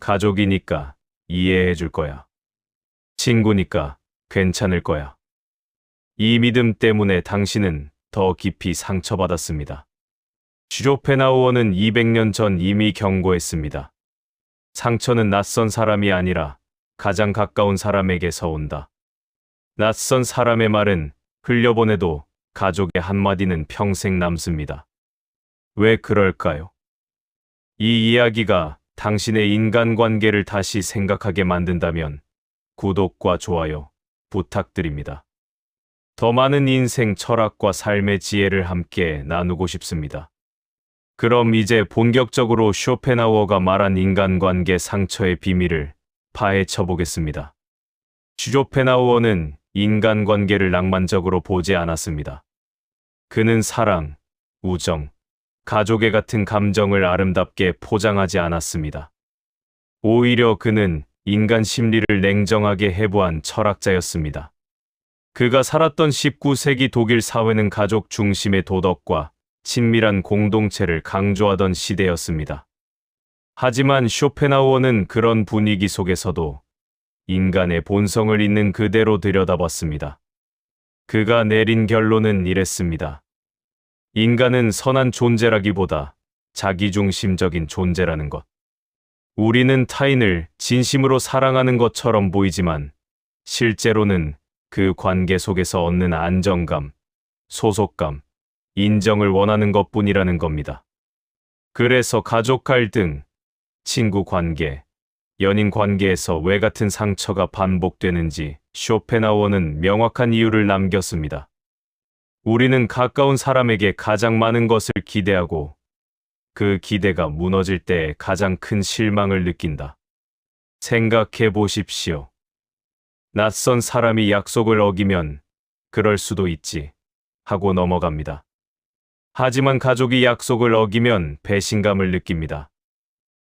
가족이니까 이해해 줄 거야. 친구니까 괜찮을 거야. 이 믿음 때문에 당신은 더 깊이 상처받았습니다. 쇼펜하우어는 200년 전 이미 경고했습니다. 상처는 낯선 사람이 아니라 가장 가까운 사람에게서 온다. 낯선 사람의 말은 흘려보내도 가족의 한마디는 평생 남습니다. 왜 그럴까요? 이 이야기가 당신의 인간관계를 다시 생각하게 만든다면 구독과 좋아요 부탁드립니다. 더 많은 인생 철학과 삶의 지혜를 함께 나누고 싶습니다. 그럼 이제 본격적으로 쇼펜하우어가 말한 인간관계 상처의 비밀을 파헤쳐 보겠습니다. 쇼펜하우어는 인간관계를 낭만적으로 보지 않았습니다. 그는 사랑, 우정, 가족의 같은 감정을 아름답게 포장하지 않았습니다. 오히려 그는 인간 심리를 냉정하게 해부한 철학자였습니다. 그가 살았던 19세기 독일 사회는 가족 중심의 도덕과 친밀한 공동체를 강조하던 시대였습니다. 하지만 쇼펜하우어는 그런 분위기 속에서도 인간의 본성을 있는 그대로 들여다봤습니다. 그가 내린 결론은 이랬습니다. 인간은 선한 존재라기보다 자기중심적인 존재라는 것. 우리는 타인을 진심으로 사랑하는 것처럼 보이지만 실제로는 그 관계 속에서 얻는 안정감, 소속감, 인정을 원하는 것뿐이라는 겁니다. 그래서 가족 갈등, 친구 관계, 연인 관계에서 왜 같은 상처가 반복되는지 쇼펜하우어는 명확한 이유를 남겼습니다. 우리는 가까운 사람에게 가장 많은 것을 기대하고 그 기대가 무너질 때 가장 큰 실망을 느낀다. 생각해 보십시오. 낯선 사람이 약속을 어기면 그럴 수도 있지 하고 넘어갑니다. 하지만 가족이 약속을 어기면 배신감을 느낍니다.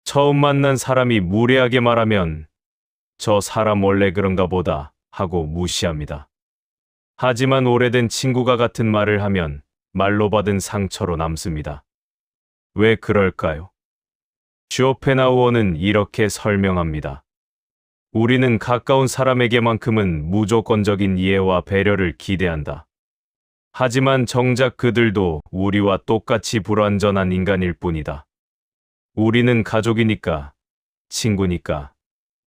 처음 만난 사람이 무례하게 말하면 저 사람 원래 그런가 보다 하고 무시합니다. 하지만 오래된 친구가 같은 말을 하면 말로 받은 상처로 남습니다. 왜 그럴까요? 쇼펜하우어는 이렇게 설명합니다. 우리는 가까운 사람에게만큼은 무조건적인 이해와 배려를 기대한다. 하지만 정작 그들도 우리와 똑같이 불완전한 인간일 뿐이다. 우리는 가족이니까, 친구니까,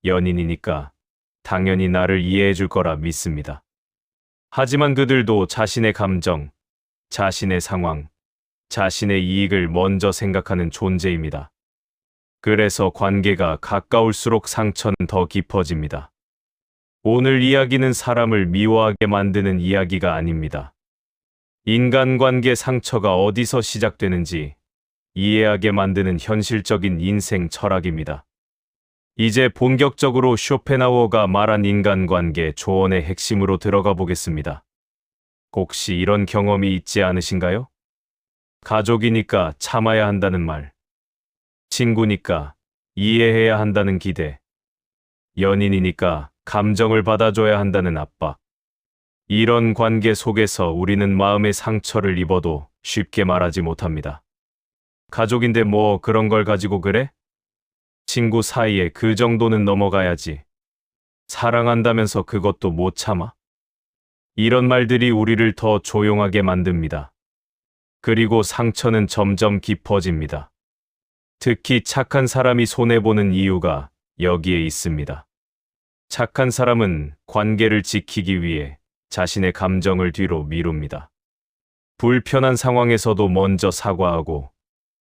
연인이니까 당연히 나를 이해해 줄 거라 믿습니다. 하지만 그들도 자신의 감정, 자신의 상황, 자신의 이익을 먼저 생각하는 존재입니다. 그래서 관계가 가까울수록 상처는 더 깊어집니다. 오늘 이야기는 사람을 미워하게 만드는 이야기가 아닙니다. 인간관계 상처가 어디서 시작되는지 이해하게 만드는 현실적인 인생 철학입니다. 이제 본격적으로 쇼펜하우어가 말한 인간관계 조언의 핵심으로 들어가 보겠습니다. 혹시 이런 경험이 있지 않으신가요? 가족이니까 참아야 한다는 말, 친구니까 이해해야 한다는 기대, 연인이니까 감정을 받아줘야 한다는 압박. 이런 관계 속에서 우리는 마음의 상처를 입어도 쉽게 말하지 못합니다. 가족인데 뭐 그런 걸 가지고 그래? 친구 사이에 그 정도는 넘어가야지. 사랑한다면서 그것도 못 참아? 이런 말들이 우리를 더 조용하게 만듭니다. 그리고 상처는 점점 깊어집니다. 특히 착한 사람이 손해보는 이유가 여기에 있습니다. 착한 사람은 관계를 지키기 위해 자신의 감정을 뒤로 미룹니다. 불편한 상황에서도 먼저 사과하고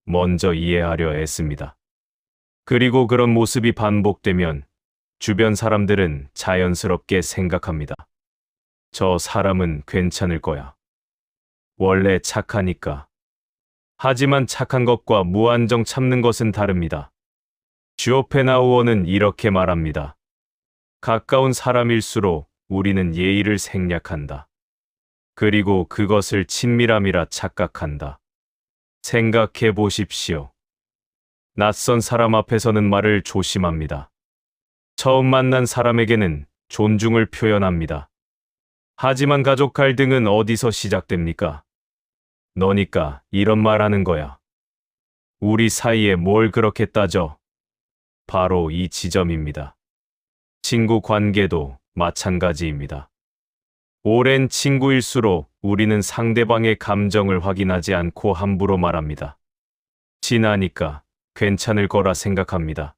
먼저 이해하려 애씁니다. 그리고 그런 모습이 반복되면 주변 사람들은 자연스럽게 생각합니다. 저 사람은 괜찮을 거야. 원래 착하니까. 하지만 착한 것과 무한정 참는 것은 다릅니다. 쇼펜하우어는 이렇게 말합니다. 가까운 사람일수록 우리는 예의를 생략한다. 그리고 그것을 친밀함이라 착각한다. 생각해 보십시오. 낯선 사람 앞에서는 말을 조심합니다. 처음 만난 사람에게는 존중을 표현합니다. 하지만 가족 갈등은 어디서 시작됩니까? 너니까 이런 말 하는 거야. 우리 사이에 뭘 그렇게 따져? 바로 이 지점입니다. 친구 관계도 마찬가지입니다. 오랜 친구일수록 우리는 상대방의 감정을 확인하지 않고 함부로 말합니다. 지나니까 괜찮을 거라 생각합니다.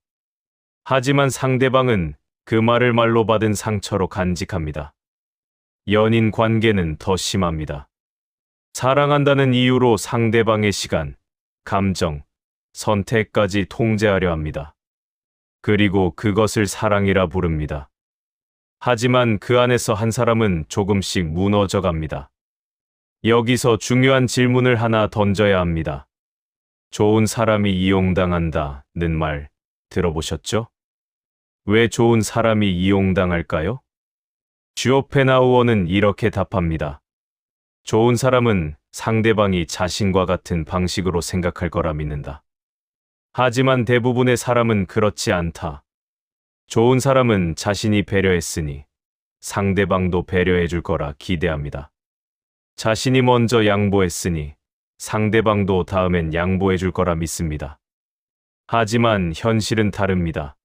하지만 상대방은 그 말을 말로 받은 상처로 간직합니다. 연인 관계는 더 심합니다. 사랑한다는 이유로 상대방의 시간, 감정, 선택까지 통제하려 합니다. 그리고 그것을 사랑이라 부릅니다. 하지만 그 안에서 한 사람은 조금씩 무너져 갑니다. 여기서 중요한 질문을 하나 던져야 합니다. 좋은 사람이 이용당한다는 말 들어보셨죠? 왜 좋은 사람이 이용당할까요? 쇼펜하우어는 이렇게 답합니다. 좋은 사람은 상대방이 자신과 같은 방식으로 생각할 거라 믿는다. 하지만 대부분의 사람은 그렇지 않다. 좋은 사람은 자신이 배려했으니 상대방도 배려해 줄 거라 기대합니다. 자신이 먼저 양보했으니 상대방도 다음엔 양보해 줄 거라 믿습니다. 하지만 현실은 다릅니다.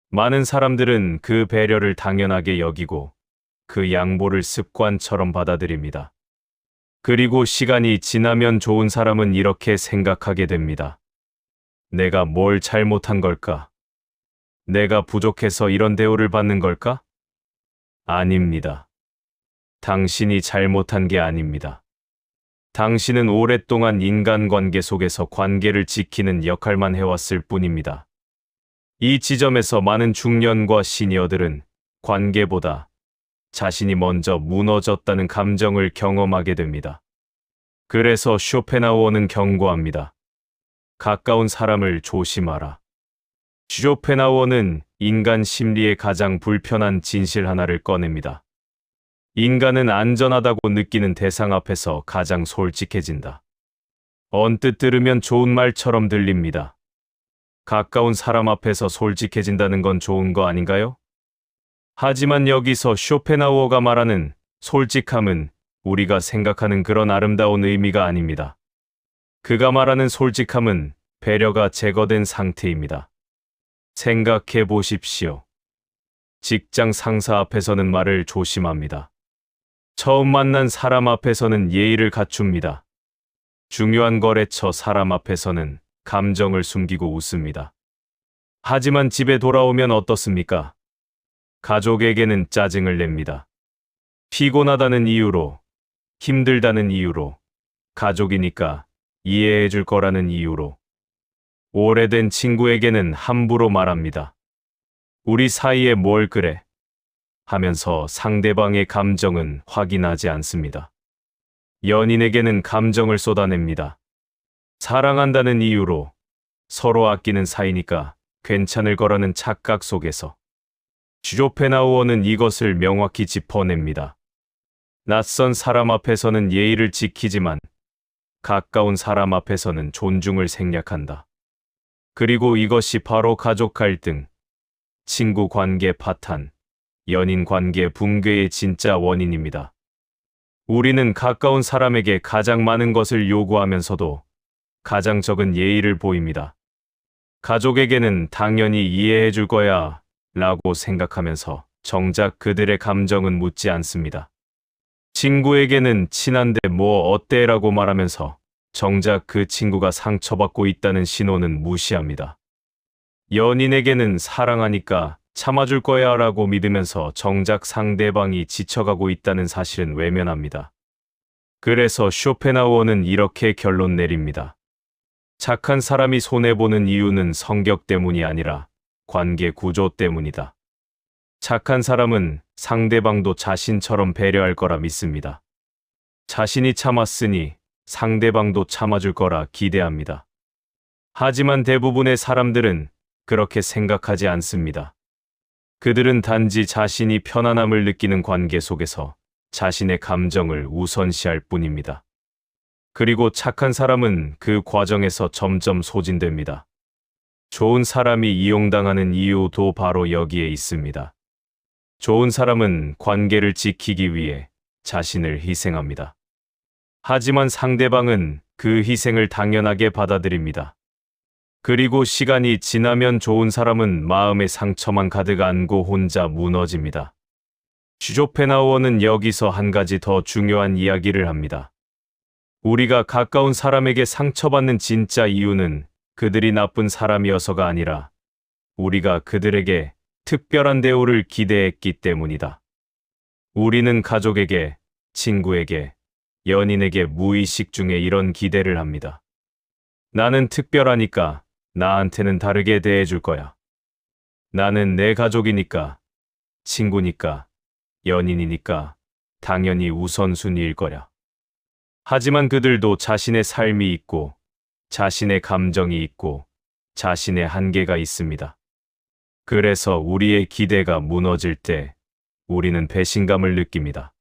많은 사람들은 그 배려를 당연하게 여기고 그 양보를 습관처럼 받아들입니다. 그리고 시간이 지나면 좋은 사람은 이렇게 생각하게 됩니다. 내가 뭘 잘못한 걸까? 내가 부족해서 이런 대우를 받는 걸까? 아닙니다. 당신이 잘못한 게 아닙니다. 당신은 오랫동안 인간관계 속에서 관계를 지키는 역할만 해왔을 뿐입니다. 이 지점에서 많은 중년과 시니어들은 관계보다 자신이 먼저 무너졌다는 감정을 경험하게 됩니다. 그래서 쇼펜하우어는 경고합니다. 가까운 사람을 조심하라. 쇼펜하우어는 인간 심리의 가장 불편한 진실 하나를 꺼냅니다. 인간은 안전하다고 느끼는 대상 앞에서 가장 솔직해진다. 언뜻 들으면 좋은 말처럼 들립니다. 가까운 사람 앞에서 솔직해진다는 건 좋은 거 아닌가요? 하지만 여기서 쇼펜하우어가 말하는 솔직함은 우리가 생각하는 그런 아름다운 의미가 아닙니다. 그가 말하는 솔직함은 배려가 제거된 상태입니다. 생각해 보십시오. 직장 상사 앞에서는 말을 조심합니다. 처음 만난 사람 앞에서는 예의를 갖춥니다. 중요한 거래처 사람 앞에서는 감정을 숨기고 웃습니다. 하지만 집에 돌아오면 어떻습니까? 가족에게는 짜증을 냅니다. 피곤하다는 이유로, 힘들다는 이유로, 가족이니까 이해해 줄 거라는 이유로, 오래된 친구에게는 함부로 말합니다. 우리 사이에 뭘 그래? 하면서 상대방의 감정은 확인하지 않습니다. 연인에게는 감정을 쏟아냅니다. 사랑한다는 이유로, 서로 아끼는 사이니까 괜찮을 거라는 착각 속에서. 쇼펜하우어는 이것을 명확히 짚어냅니다. 낯선 사람 앞에서는 예의를 지키지만 가까운 사람 앞에서는 존중을 생략한다. 그리고 이것이 바로 가족 갈등, 친구 관계 파탄, 연인 관계 붕괴의 진짜 원인입니다. 우리는 가까운 사람에게 가장 많은 것을 요구하면서도 가장 적은 예의를 보입니다. 가족에게는 당연히 이해해 줄 거야 라고 생각하면서 정작 그들의 감정은 묻지 않습니다. 친구에게는 친한데 뭐 어때 라고 말하면서 정작 그 친구가 상처받고 있다는 신호는 무시합니다. 연인에게는 사랑하니까 참아줄 거야 라고 믿으면서 정작 상대방이 지쳐가고 있다는 사실은 외면합니다. 그래서 쇼펜하우어는 이렇게 결론 내립니다. 착한 사람이 손해보는 이유는 성격 때문이 아니라 관계 구조 때문이다. 착한 사람은 상대방도 자신처럼 배려할 거라 믿습니다. 자신이 참았으니 상대방도 참아줄 거라 기대합니다. 하지만 대부분의 사람들은 그렇게 생각하지 않습니다. 그들은 단지 자신이 편안함을 느끼는 관계 속에서 자신의 감정을 우선시할 뿐입니다. 그리고 착한 사람은 그 과정에서 점점 소진됩니다. 좋은 사람이 이용당하는 이유도 바로 여기에 있습니다. 좋은 사람은 관계를 지키기 위해 자신을 희생합니다. 하지만 상대방은 그 희생을 당연하게 받아들입니다. 그리고 시간이 지나면 좋은 사람은 마음의 상처만 가득 안고 혼자 무너집니다. 쇼펜하우어는 여기서 한 가지 더 중요한 이야기를 합니다. 우리가 가까운 사람에게 상처받는 진짜 이유는 그들이 나쁜 사람이어서가 아니라 우리가 그들에게 특별한 대우를 기대했기 때문이다. 우리는 가족에게, 친구에게, 연인에게 무의식 중에 이런 기대를 합니다. 나는 특별하니까 나한테는 다르게 대해줄 거야. 나는 내 가족이니까, 친구니까, 연인이니까 당연히 우선순위일 거야. 하지만 그들도 자신의 삶이 있고, 자신의 감정이 있고, 자신의 한계가 있습니다. 그래서 우리의 기대가 무너질 때 우리는 배신감을 느낍니다.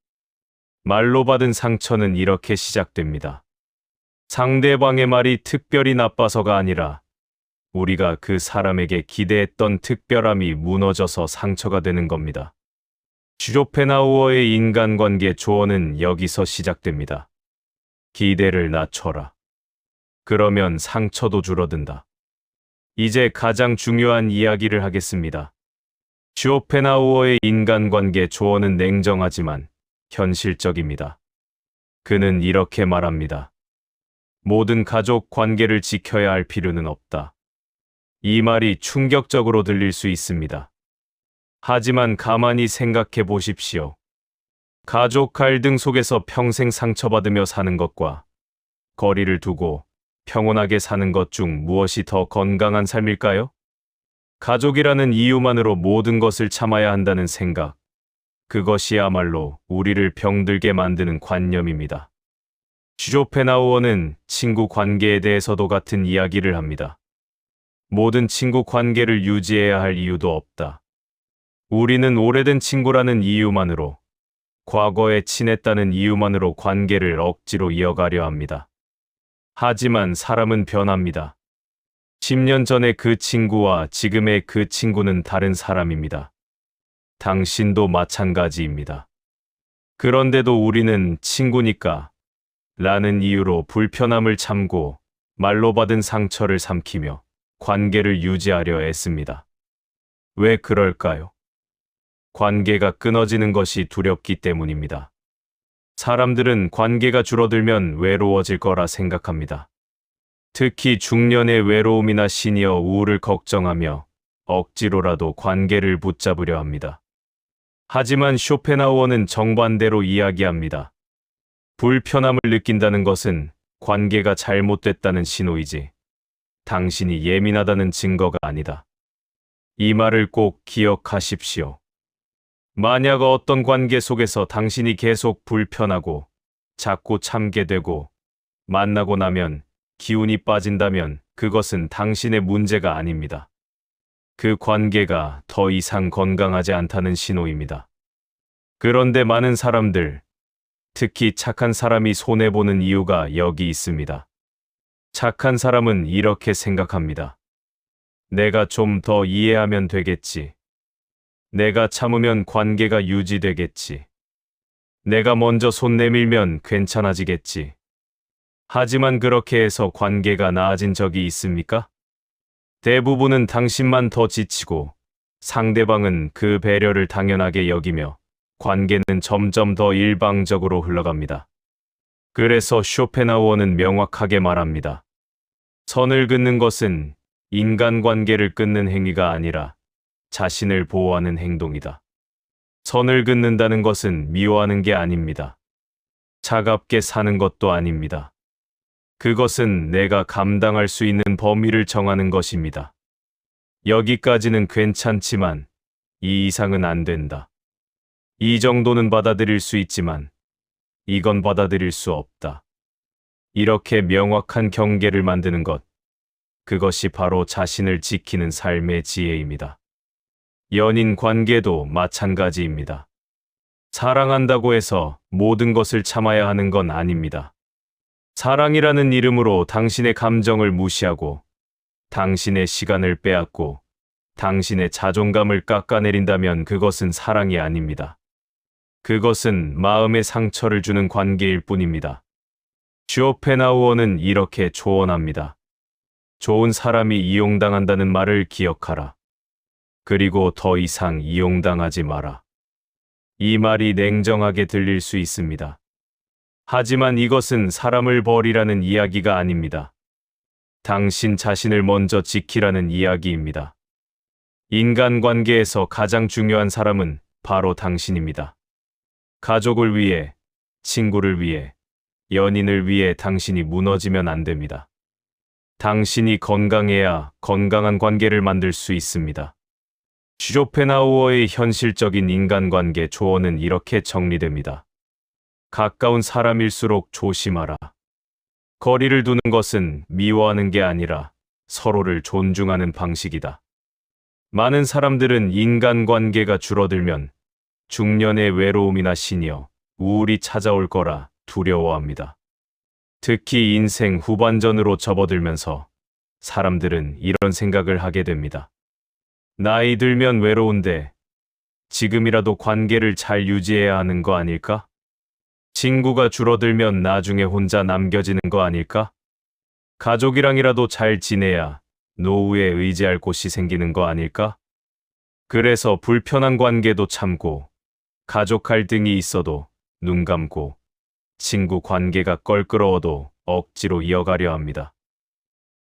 말로 받은 상처는 이렇게 시작됩니다. 상대방의 말이 특별히 나빠서가 아니라 우리가 그 사람에게 기대했던 특별함이 무너져서 상처가 되는 겁니다. 쇼펜하우어의 인간관계 조언은 여기서 시작됩니다. 기대를 낮춰라. 그러면 상처도 줄어든다. 이제 가장 중요한 이야기를 하겠습니다. 쇼펜하우어의 인간관계 조언은 냉정하지만 현실적입니다. 그는 이렇게 말합니다. 모든 가족 관계를 지켜야 할 필요는 없다. 이 말이 충격적으로 들릴 수 있습니다. 하지만 가만히 생각해 보십시오. 가족 갈등 속에서 평생 상처받으며 사는 것과 거리를 두고 평온하게 사는 것 중 무엇이 더 건강한 삶일까요? 가족이라는 이유만으로 모든 것을 참아야 한다는 생각. 그것이야말로 우리를 병들게 만드는 관념입니다. 쇼펜하우어는 친구 관계에 대해서도 같은 이야기를 합니다. 모든 친구 관계를 유지해야 할 이유도 없다. 우리는 오래된 친구라는 이유만으로, 과거에 친했다는 이유만으로 관계를 억지로 이어가려 합니다. 하지만 사람은 변합니다. 10년 전의 그 친구와 지금의 그 친구는 다른 사람입니다. 당신도 마찬가지입니다. 그런데도 우리는 친구니까 라는 이유로 불편함을 참고 말로 받은 상처를 삼키며 관계를 유지하려 애씁니다. 왜 그럴까요? 관계가 끊어지는 것이 두렵기 때문입니다. 사람들은 관계가 줄어들면 외로워질 거라 생각합니다. 특히 중년의 외로움이나 시니어 우울을 걱정하며 억지로라도 관계를 붙잡으려 합니다. 하지만 쇼펜하우어는 정반대로 이야기합니다. 불편함을 느낀다는 것은 관계가 잘못됐다는 신호이지 당신이 예민하다는 증거가 아니다. 이 말을 꼭 기억하십시오. 만약 어떤 관계 속에서 당신이 계속 불편하고 자꾸 참게 되고 만나고 나면 기운이 빠진다면 그것은 당신의 문제가 아닙니다. 그 관계가 더 이상 건강하지 않다는 신호입니다. 그런데 많은 사람들, 특히 착한 사람이 손해보는 이유가 여기 있습니다. 착한 사람은 이렇게 생각합니다. 내가 좀 더 이해하면 되겠지. 내가 참으면 관계가 유지되겠지. 내가 먼저 손 내밀면 괜찮아지겠지. 하지만 그렇게 해서 관계가 나아진 적이 있습니까? 대부분은 당신만 더 지치고 상대방은 그 배려를 당연하게 여기며 관계는 점점 더 일방적으로 흘러갑니다. 그래서 쇼펜하우어는 명확하게 말합니다. 선을 긋는 것은 인간관계를 끊는 행위가 아니라 자신을 보호하는 행동이다. 선을 긋는다는 것은 미워하는 게 아닙니다. 차갑게 사는 것도 아닙니다. 그것은 내가 감당할 수 있는 범위를 정하는 것입니다. 여기까지는 괜찮지만 이 이상은 안 된다. 이 정도는 받아들일 수 있지만 이건 받아들일 수 없다. 이렇게 명확한 경계를 만드는 것, 그것이 바로 자신을 지키는 삶의 지혜입니다. 연인 관계도 마찬가지입니다. 사랑한다고 해서 모든 것을 참아야 하는 건 아닙니다. 사랑이라는 이름으로 당신의 감정을 무시하고 당신의 시간을 빼앗고 당신의 자존감을 깎아내린다면 그것은 사랑이 아닙니다. 그것은 마음의 상처를 주는 관계일 뿐입니다. 쇼펜하우어는 이렇게 조언합니다. 좋은 사람이 이용당한다는 말을 기억하라. 그리고 더 이상 이용당하지 마라. 이 말이 냉정하게 들릴 수 있습니다. 하지만 이것은 사람을 버리라는 이야기가 아닙니다. 당신 자신을 먼저 지키라는 이야기입니다. 인간관계에서 가장 중요한 사람은 바로 당신입니다. 가족을 위해, 친구를 위해, 연인을 위해 당신이 무너지면 안 됩니다. 당신이 건강해야 건강한 관계를 만들 수 있습니다. 쇼펜하우어의 현실적인 인간관계 조언은 이렇게 정리됩니다. 가까운 사람일수록 조심하라. 거리를 두는 것은 미워하는 게 아니라 서로를 존중하는 방식이다. 많은 사람들은 인간관계가 줄어들면 중년의 외로움이나 시니어, 우울이 찾아올 거라 두려워합니다. 특히 인생 후반전으로 접어들면서 사람들은 이런 생각을 하게 됩니다. 나이 들면 외로운데 지금이라도 관계를 잘 유지해야 하는 거 아닐까? 친구가 줄어들면 나중에 혼자 남겨지는 거 아닐까? 가족이랑이라도 잘 지내야 노후에 의지할 곳이 생기는 거 아닐까? 그래서 불편한 관계도 참고, 가족 갈등이 있어도 눈 감고, 친구 관계가 껄끄러워도 억지로 이어가려 합니다.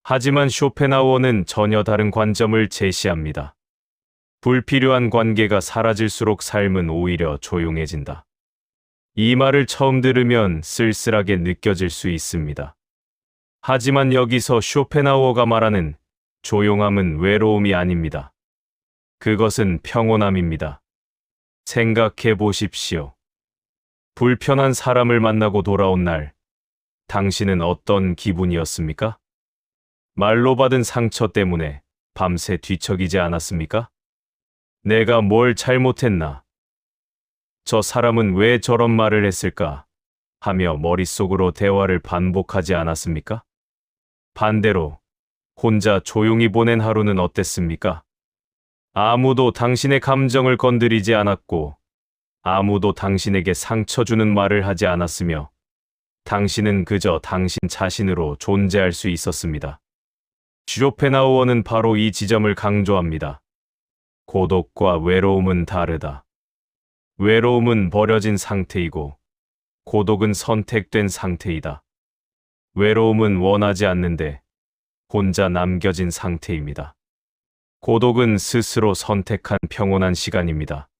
하지만 쇼펜하우어는 전혀 다른 관점을 제시합니다. 불필요한 관계가 사라질수록 삶은 오히려 조용해진다. 이 말을 처음 들으면 쓸쓸하게 느껴질 수 있습니다. 하지만 여기서 쇼펜하우어가 말하는 조용함은 외로움이 아닙니다. 그것은 평온함입니다. 생각해 보십시오. 불편한 사람을 만나고 돌아온 날, 당신은 어떤 기분이었습니까? 말로 받은 상처 때문에 밤새 뒤척이지 않았습니까? 내가 뭘 잘못했나? 저 사람은 왜 저런 말을 했을까? 하며 머릿속으로 대화를 반복하지 않았습니까? 반대로 혼자 조용히 보낸 하루는 어땠습니까? 아무도 당신의 감정을 건드리지 않았고 아무도 당신에게 상처 주는 말을 하지 않았으며 당신은 그저 당신 자신으로 존재할 수 있었습니다. 쇼펜하우어는 바로 이 지점을 강조합니다. 고독과 외로움은 다르다. 외로움은 버려진 상태이고 고독은 선택된 상태이다. 외로움은 원하지 않는데 혼자 남겨진 상태입니다. 고독은 스스로 선택한 평온한 시간입니다.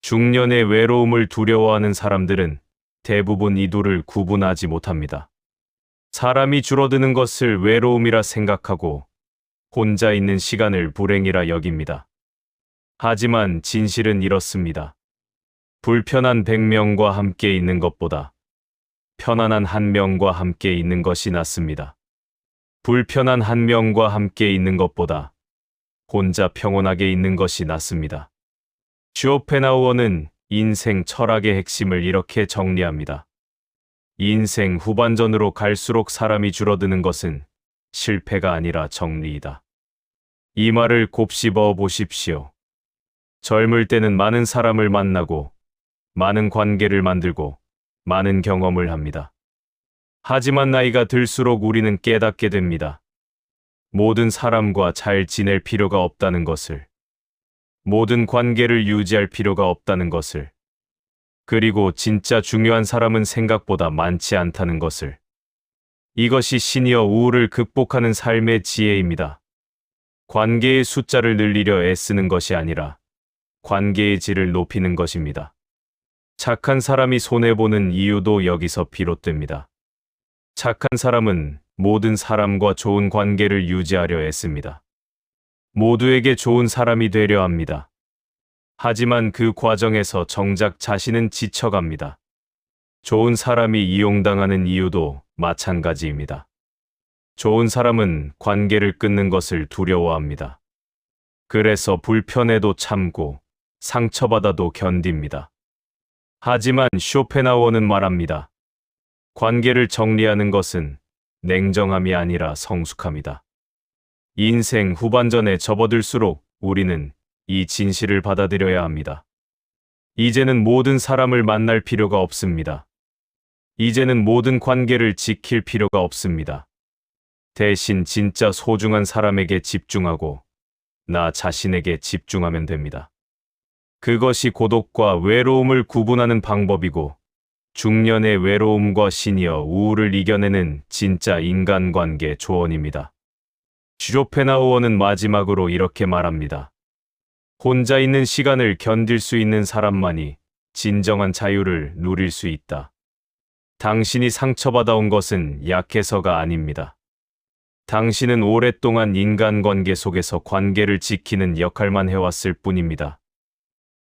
중년의 외로움을 두려워하는 사람들은 대부분 이 둘을 구분하지 못합니다. 사람이 줄어드는 것을 외로움이라 생각하고 혼자 있는 시간을 불행이라 여깁니다. 하지만 진실은 이렇습니다. 불편한 100명과 함께 있는 것보다 편안한 1명과 함께 있는 것이 낫습니다. 불편한 1명과 함께 있는 것보다 혼자 평온하게 있는 것이 낫습니다. 쇼펜하우어는 인생 철학의 핵심을 이렇게 정리합니다. 인생 후반전으로 갈수록 사람이 줄어드는 것은 실패가 아니라 정리이다. 이 말을 곱씹어 보십시오. 젊을 때는 많은 사람을 만나고 많은 관계를 만들고 많은 경험을 합니다. 하지만 나이가 들수록 우리는 깨닫게 됩니다. 모든 사람과 잘 지낼 필요가 없다는 것을, 모든 관계를 유지할 필요가 없다는 것을, 그리고 진짜 중요한 사람은 생각보다 많지 않다는 것을. 이것이 시니어 우울을 극복하는 삶의 지혜입니다. 관계의 숫자를 늘리려 애쓰는 것이 아니라 관계의 질을 높이는 것입니다. 착한 사람이 손해보는 이유도 여기서 비롯됩니다. 착한 사람은 모든 사람과 좋은 관계를 유지하려 애씁니다. 모두에게 좋은 사람이 되려 합니다. 하지만 그 과정에서 정작 자신은 지쳐갑니다. 좋은 사람이 이용당하는 이유도 마찬가지입니다. 좋은 사람은 관계를 끊는 것을 두려워합니다. 그래서 불편해도 참고 상처받아도 견딥니다. 하지만 쇼펜하우어는 말합니다. 관계를 정리하는 것은 냉정함이 아니라 성숙함이다. 인생 후반전에 접어들수록 우리는 이 진실을 받아들여야 합니다. 이제는 모든 사람을 만날 필요가 없습니다. 이제는 모든 관계를 지킬 필요가 없습니다. 대신 진짜 소중한 사람에게 집중하고 나 자신에게 집중하면 됩니다. 그것이 고독과 외로움을 구분하는 방법이고 중년의 외로움과 시니어 우울을 이겨내는 진짜 인간관계 조언입니다. 쇼펜하우어는 마지막으로 이렇게 말합니다. 혼자 있는 시간을 견딜 수 있는 사람만이 진정한 자유를 누릴 수 있다. 당신이 상처받아온 것은 약해서가 아닙니다. 당신은 오랫동안 인간관계 속에서 관계를 지키는 역할만 해왔을 뿐입니다.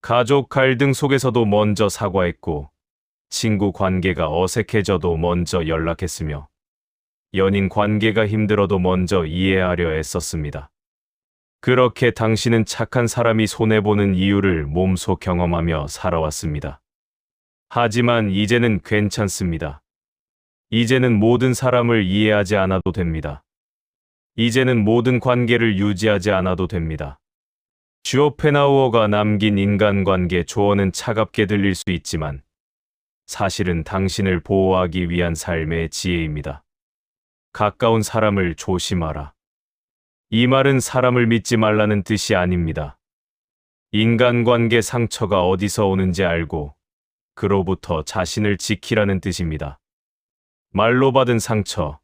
가족 갈등 속에서도 먼저 사과했고, 친구 관계가 어색해져도 먼저 연락했으며, 연인 관계가 힘들어도 먼저 이해하려 애썼습니다. 그렇게 당신은 착한 사람이 손해보는 이유를 몸소 경험하며 살아왔습니다. 하지만 이제는 괜찮습니다. 이제는 모든 사람을 이해하지 않아도 됩니다. 이제는 모든 관계를 유지하지 않아도 됩니다. 쇼펜하우어가 남긴 인간관계 조언은 차갑게 들릴 수 있지만 사실은 당신을 보호하기 위한 삶의 지혜입니다. 가까운 사람을 조심하라. 이 말은 사람을 믿지 말라는 뜻이 아닙니다. 인간관계 상처가 어디서 오는지 알고 그로부터 자신을 지키라는 뜻입니다. 말로 받은 상처,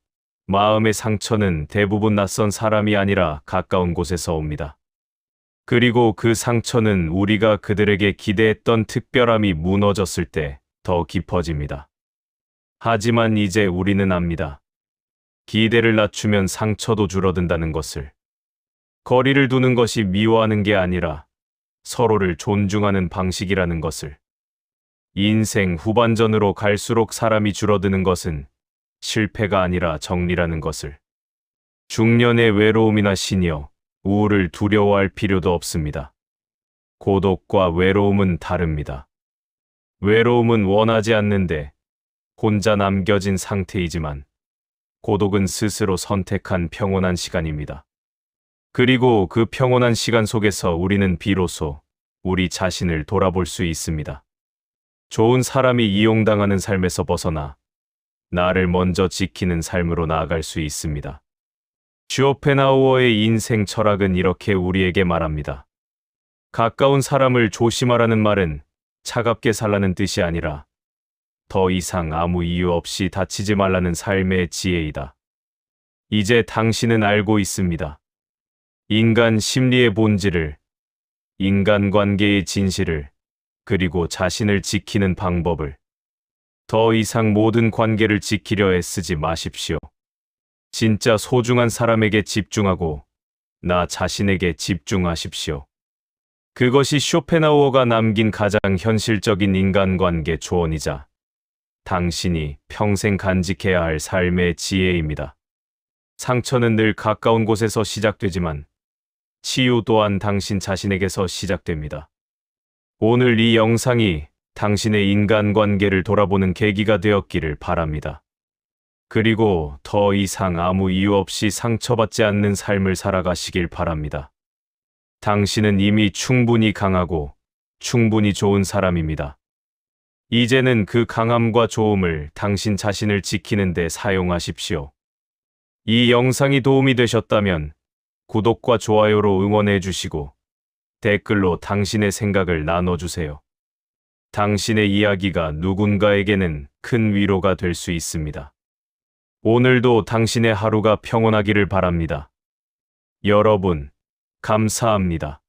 마음의 상처는 대부분 낯선 사람이 아니라 가까운 곳에서 옵니다. 그리고 그 상처는 우리가 그들에게 기대했던 특별함이 무너졌을 때 더 깊어집니다. 하지만 이제 우리는 압니다. 기대를 낮추면 상처도 줄어든다는 것을. 거리를 두는 것이 미워하는 게 아니라 서로를 존중하는 방식이라는 것을. 인생 후반전으로 갈수록 사람이 줄어드는 것은 실패가 아니라 정리라는 것을. 중년의 외로움이나 시니어, 우울을 두려워할 필요도 없습니다. 고독과 외로움은 다릅니다. 외로움은 원하지 않는데 혼자 남겨진 상태이지만 고독은 스스로 선택한 평온한 시간입니다. 그리고 그 평온한 시간 속에서 우리는 비로소 우리 자신을 돌아볼 수 있습니다. 좋은 사람이 이용당하는 삶에서 벗어나 나를 먼저 지키는 삶으로 나아갈 수 있습니다. 쇼펜하우어의 인생 철학은 이렇게 우리에게 말합니다. 가까운 사람을 조심하라는 말은 차갑게 살라는 뜻이 아니라 더 이상 아무 이유 없이 다치지 말라는 삶의 지혜이다. 이제 당신은 알고 있습니다. 인간 심리의 본질을, 인간관계의 진실을, 그리고 자신을 지키는 방법을. 더 이상 모든 관계를 지키려 애쓰지 마십시오. 진짜 소중한 사람에게 집중하고 나 자신에게 집중하십시오. 그것이 쇼펜하우어가 남긴 가장 현실적인 인간관계 조언이자 당신이 평생 간직해야 할 삶의 지혜입니다. 상처는 늘 가까운 곳에서 시작되지만 치유 또한 당신 자신에게서 시작됩니다. 오늘 이 영상이 당신의 인간관계를 돌아보는 계기가 되었기를 바랍니다. 그리고 더 이상 아무 이유 없이 상처받지 않는 삶을 살아가시길 바랍니다. 당신은 이미 충분히 강하고 충분히 좋은 사람입니다. 이제는 그 강함과 좋음을 당신 자신을 지키는 데 사용하십시오. 이 영상이 도움이 되셨다면 구독과 좋아요로 응원해 주시고 댓글로 당신의 생각을 나눠주세요. 당신의 이야기가 누군가에게는 큰 위로가 될 수 있습니다. 오늘도 당신의 하루가 평온하기를 바랍니다. 여러분, 감사합니다.